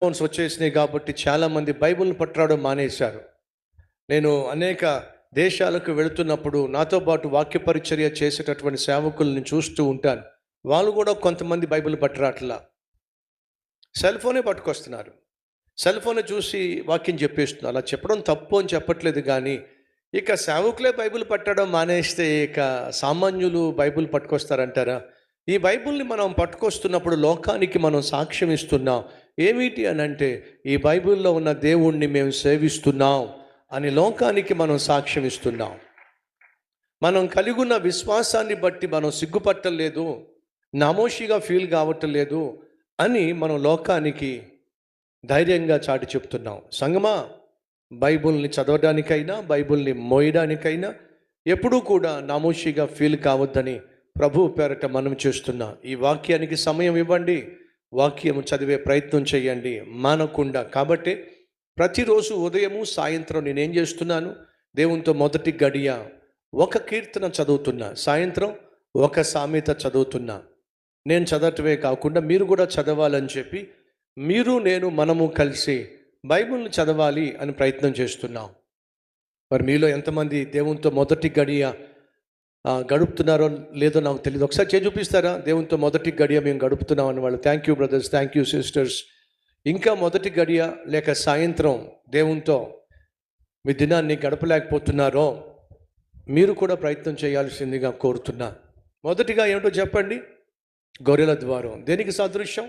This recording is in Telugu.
ఫోన్స్ వచ్చేసినాయి కాబట్టి చాలామంది బైబిల్ని పట్టడం మానేశారు. నేను అనేక దేశాలకు వెళుతున్నప్పుడు నాతో పాటు వాక్య పరిచర్య చేసేటటువంటి సేవకుల్ని చూస్తూ ఉంటాను. వాళ్ళు కూడా కొంతమంది బైబిల్ పట్టరాట్లా సెల్ ఫోనే పట్టుకొస్తున్నారు. సెల్ ఫోన్ చూసి వాక్యం చెప్పేస్తున్నారు. అలా చెప్పడం తప్పు అని చెప్పట్లేదు, కానీ ఇక సేవకులే బైబిల్ పట్టడం మానేస్తే ఇక సామాన్యులు బైబిల్ పట్టుకొస్తారంటారా? ఈ బైబిల్ని మనం పట్టుకొస్తున్నప్పుడు లోకానికి మనం సాక్ష్యం ఇస్తున్నాం. ఏమిటి అని అంటే, ఈ బైబిల్లో ఉన్న దేవుణ్ణి మేము సేవిస్తున్నాం అని లోకానికి మనం సాక్ష్యం ఇస్తున్నాం. మనం కలిగి ఉన్న విశ్వాసాన్ని బట్టి మనం సిగ్గుపట్టలేదు, నామోషిగా ఫీల్ కావట్లేదు అని మనం లోకానికి ధైర్యంగా చాటి చెప్తున్నాం. సంగమా, బైబిల్ని చదవడానికైనా బైబిల్ని మోయడానికైనా ఎప్పుడూ కూడా నామోషిగా ఫీల్ కావద్దని ప్రభు పేరట మనం చేస్తున్నా. ఈ వాక్యానికి సమయం ఇవ్వండి, వాక్యం చదివే ప్రయత్నం చేయండి మానకుండా. కాబట్టి ప్రతిరోజు ఉదయము సాయంత్రం నేనేం చేస్తున్నాను, దేవునితో మొదటి గడియ ఒక కీర్తన చదువుతున్నా, సాయంత్రం ఒక సామెత చదువుతున్నా. నేను చదవటమే కాకుండా మీరు కూడా చదవాలని చెప్పి మీరు నేను మనము కలిసి బైబిల్ని చదవాలి అని ప్రయత్నం చేస్తున్నాం. మరి మీలో ఎంతమంది దేవునితో మొదటి గడియ గడుపుతున్నారో లేదో నాకు తెలియదు. ఒకసారి చేసి చూపిస్తారా? దేవునితో మొదటి గడియ మేము గడుపుతున్నాం అని వాళ్ళు. Thank you brothers, thank you sisters. ఇంకా మొదటి గడియ లేక సాయంత్రం దేవునితో మీ దినాన్ని గడపలేకపోతున్నారో మీరు కూడా ప్రయత్నం చేయాల్సిందిగా కోరుతున్నా. మొదటిగా ఏమిటో చెప్పండి. గొర్రెల ద్వారం దేనికి సాదృశ్యం?